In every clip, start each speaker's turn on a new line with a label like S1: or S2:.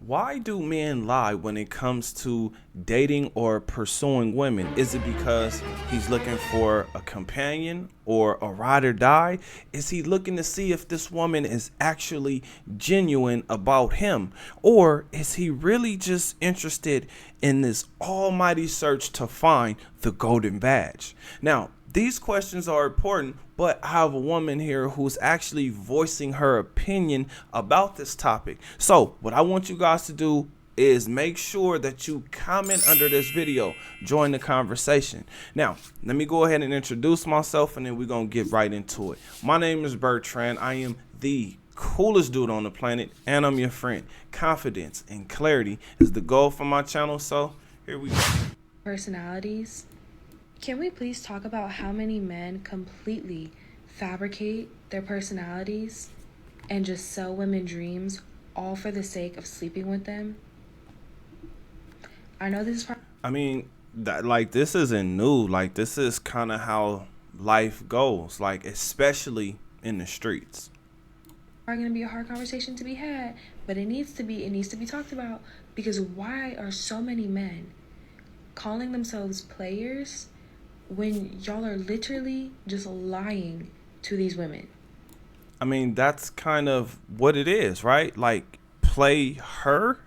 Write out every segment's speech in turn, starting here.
S1: Why do men lie when it comes to dating or pursuing women? Is it because he's looking for a companion or a ride or die? Is he looking to see if this woman is actually genuine about him? Or is he really just interested in this almighty search to find the golden badge? Now, these questions are important, but I have a woman here who's actually voicing her opinion about this topic. So what I want you guys to do is make sure that you comment under this video, join the conversation. Now, let me go ahead and introduce myself, and then we're going to get right into it. My name is Bertrand. I am the coolest dude on the planet, and I'm your friend. Confidence and clarity is the goal for my channel, so here we go.
S2: Personalities. Can we please talk about how many men completely fabricate their personalities and just sell women dreams, all for the sake of sleeping with them? I know this is
S1: this isn't new. Like, this is kind of how life goes, like, especially in the streets.
S2: Are going to be a hard conversation to be had, but it needs to be talked about, because why are so many men calling themselves players when y'all are literally just lying to these women?
S1: I mean, that's kind of what it is, right? Like, play her.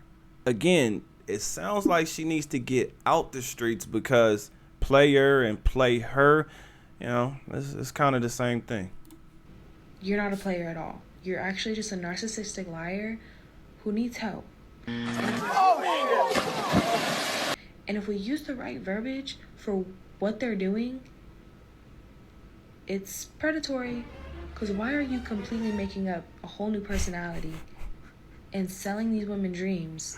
S1: Again, it sounds like she needs to get out the streets, because player and play her, it's kind of the same thing.
S2: You're not a player at all. You're actually just a narcissistic liar who needs help. And if we use the right verbiage for what they're doing, it's predatory. Because why are you completely making up a whole new personality and selling these women dreams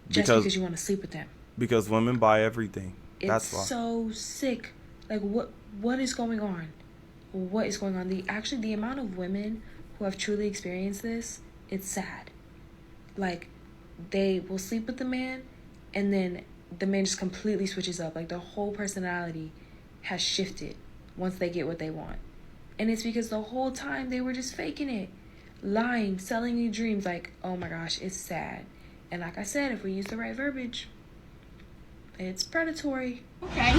S2: just because you want to sleep with them?
S1: Because women buy everything.
S2: That's why. It's so sick. Like, what is going on? What is going on? The amount of women who have truly experienced this, it's sad. Like, they will sleep with the man, and then the man just completely switches up. Like, the whole personality has shifted once they get what they want. And it's because the whole time they were just faking it, lying, selling you dreams. Like, oh my gosh, it's sad. And like I said, if we use the right verbiage, it's predatory.
S3: Okay.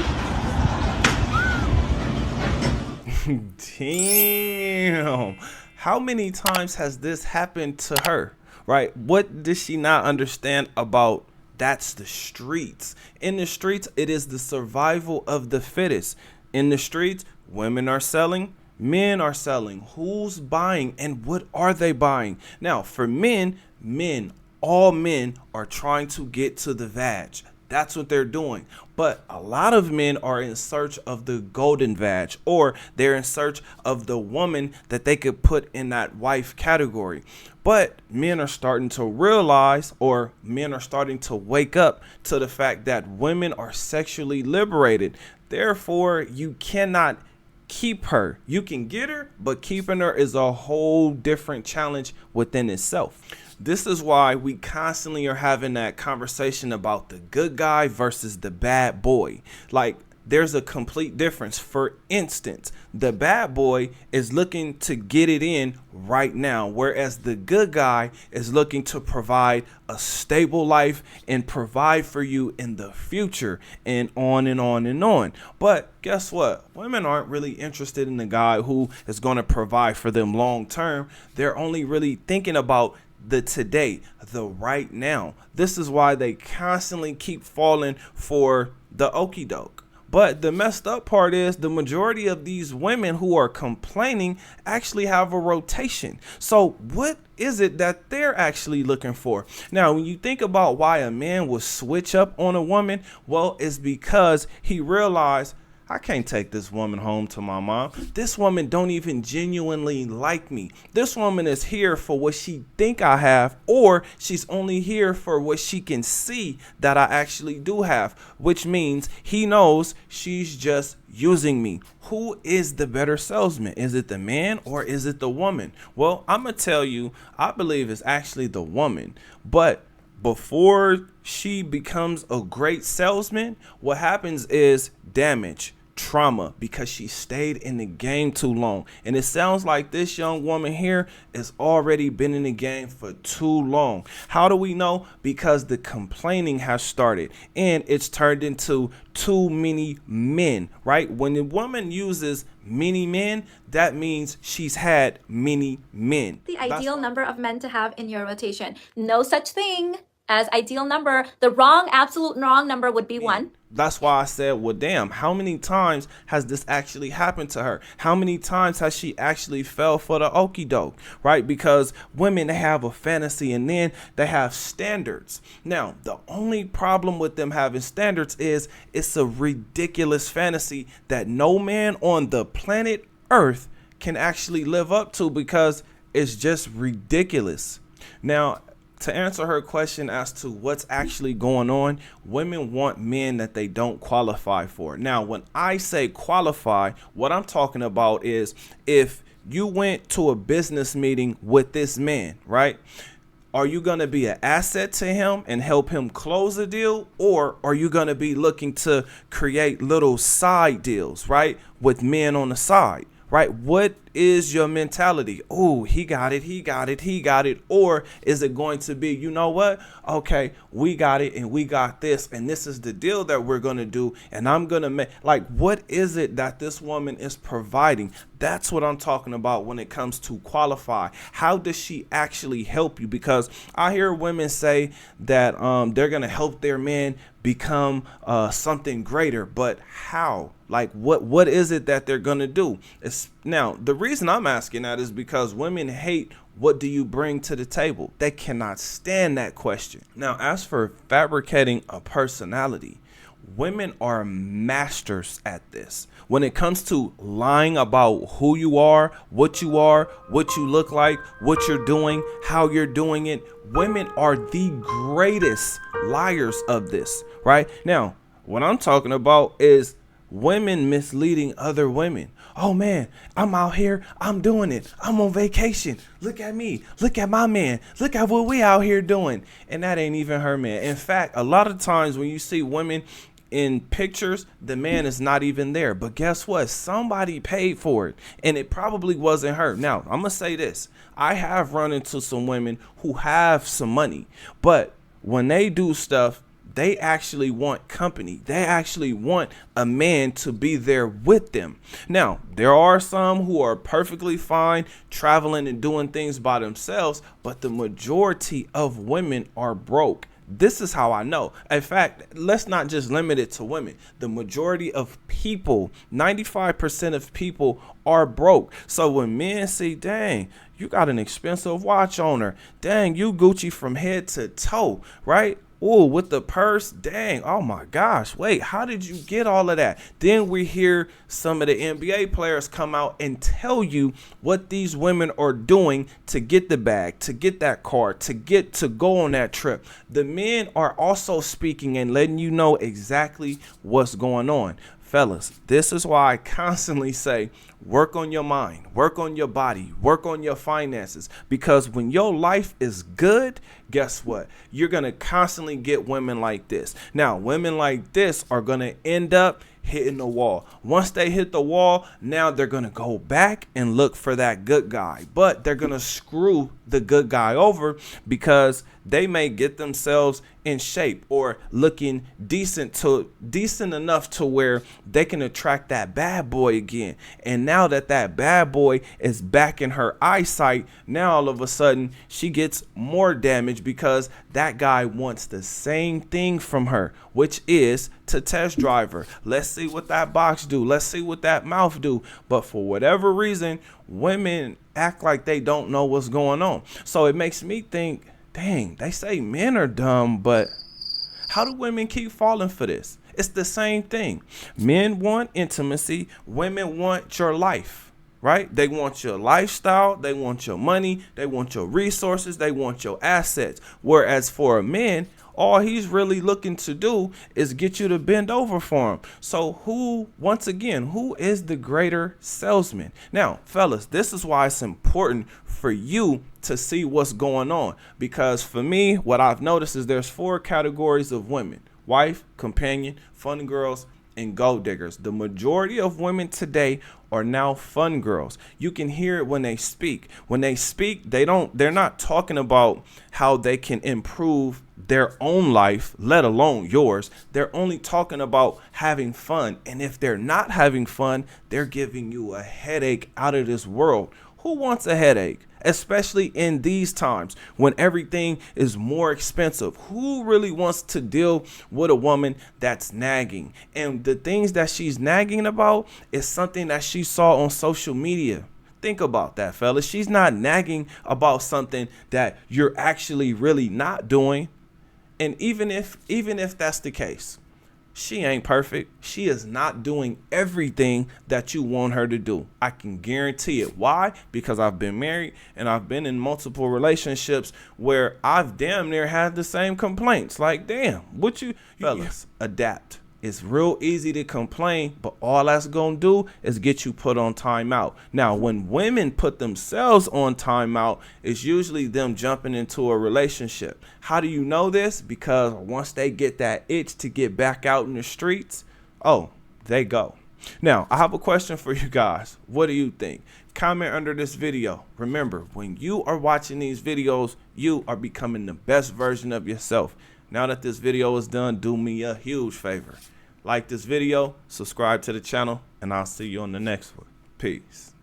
S1: Damn. How many times has this happened to her? Right? What does she not understand about? That's the streets. In the streets, it is the survival of the fittest. In the streets, women are selling, men are selling. Who's buying, and what are they buying? Now, for men, all men are trying to get to the vag. That's what they're doing. But a lot of men are in search of the golden vag, or they're in search of the woman that they could put in that wife category. But men are starting to realize, or men are starting to wake up to the fact that women are sexually liberated. Therefore, you cannot keep her. You can get her, but keeping her is a whole different challenge within itself. This is why we constantly are having that conversation about the good guy versus the bad boy. Like, there's a complete difference. For instance, the bad boy is looking to get it in right now, whereas the good guy is looking to provide a stable life and provide for you in the future, and on and on and on. But guess what? Women aren't really interested in the guy who is going to provide for them long term. They're only really thinking about the today, the right now. This is why they constantly keep falling for the okie doke. But the messed up part is the majority of these women who are complaining actually have a rotation. So what is it that they're actually looking for? Now, when you think about why a man would switch up on a woman, well, it's because he realized, I can't take this woman home to my mom. This woman don't even genuinely like me. This woman is here for what she think I have, or she's only here for what she can see that I actually do have, which means he knows she's just using me. Who is the better salesman? Is it the man or is it the woman? Well, I'm going to tell you, I believe it's actually the woman. But before she becomes a great salesman, what happens is damage. trauma because she stayed in the game too long. And it sounds like this young woman here has already been in the game for too long. How do we know? Because the complaining has started and it's turned into too many men, right? When a woman uses many men, that means she's had many men.
S3: The ideal number of men to have in your rotation. No such thing as ideal number. The wrong, absolute wrong number would be 1.
S1: That's why I said, well, damn, how many times has this actually happened to her? How many times has she actually fell for the okie doke, right? Because women, they have a fantasy and then they have standards. Now, the only problem with them having standards is it's a ridiculous fantasy that no man on the planet Earth can actually live up to because it's just ridiculous. Now, to answer her question as to what's actually going on, women want men that they don't qualify for. Now, when I say qualify, what I'm talking about is if you went to a business meeting with this man, right? Are you going to be an asset to him and help him close a deal? Or are you going to be looking to create little side deals, right? With men on the side, right? What is your mentality? Oh, he got it, he got it, he got it. Or is it going to be, you know what? Okay, we got it and we got this and this is the deal that we're going to do. And I'm going to make, like, what is it that this woman is providing? That's what I'm talking about when it comes to qualify. How does she actually help you? Because I hear women say that they're going to help their men become something greater. But how? Like, what is it that they're going to do? Now, the reason I'm asking that is because women hate what do you bring to the table. They cannot stand that question. Now, as for fabricating a personality, women are masters at this. When it comes to lying about who you are, what you look like, what you're doing, how you're doing it, women are the greatest liars of this, right? Now, what I'm talking about is women misleading other women. Oh man, I'm out here, I'm doing it, I'm on vacation, look at me, look at my man, look at what we out here doing. And that ain't even her man. In fact, a lot of times when you see women in pictures, the man is not even there. But guess what? Somebody paid for it and it probably wasn't her. Now, I'm gonna say this. I have run into some women who have some money, but when they do stuff, they actually want company. They actually want a man to be there with them. Now, there are some who are perfectly fine traveling and doing things by themselves, but the majority of women are broke. This is how I know. In fact, let's not just limit it to women. The majority of people, 95% of people are broke. So when men see, dang, you got an expensive watch on her. Dang, you Gucci from head to toe, right? Oh, with the purse, dang, oh my gosh, wait, how did you get all of that? Then we hear some of the NBA players come out and tell you what these women are doing to get the bag, to get that car, to go on that trip. The men are also speaking and letting you know exactly what's going on. Fellas, this is why I constantly say, work on your mind, work on your body, work on your finances. Because when your life is good, guess what? You're going to constantly get women like this. Now, women like this are going to end up hitting the wall. Once they hit the wall, now they're going to go back and look for that good guy. But they're going to screw the good guy over because they may get themselves in shape or looking decent enough to where they can attract that bad boy again. And now that bad boy is back in her eyesight, now all of a sudden she gets more damage because that guy wants the same thing from her, which is to test drive her. Let's see what that box do. Let's see what that mouth do. But for whatever reason, women act like they don't know what's going on. So it makes me think, dang, they say men are dumb, but how do women keep falling for this? It's the same thing. Men want intimacy. Women want your life, right? They want your lifestyle. They want your money. They want your resources. They want your assets. Whereas for a man, all he's really looking to do is get you to bend over for him. So who is the greater salesman? Now, fellas, this is why it's important for you to see what's going on. Because for me, what I've noticed is there's 4 categories of women: wife, companion, fun girls, and gold diggers. The majority of women today are now fun girls. You can hear it when they speak. When they speak, they're not talking about how they can improve their own life, let alone yours. They're only talking about having fun. And if they're not having fun, they're giving you a headache out of this world. Who wants a headache? Especially in these times when everything is more expensive. Who really wants to deal with a woman that's nagging? And the things that she's nagging about is something that she saw on social media. Think about that, fellas. She's not nagging about something that you're actually really not doing. And even if that's the case, she ain't perfect. She is not doing everything that you want her to do. I can guarantee it. Why? Because I've been married and I've been in multiple relationships where I've damn near had the same complaints. Like, damn, what you fellas, adapt. It's real easy to complain, but all that's going to do is get you put on timeout. Now, when women put themselves on timeout, it's usually them jumping into a relationship. How do you know this? Because once they get that itch to get back out in the streets, oh, they go. Now, I have a question for you guys. What do you think? Comment under this video. Remember, when you are watching these videos, you are becoming the best version of yourself. Now that this video is done, do me a huge favor. Like this video, subscribe to the channel, and I'll see you on the next one. Peace.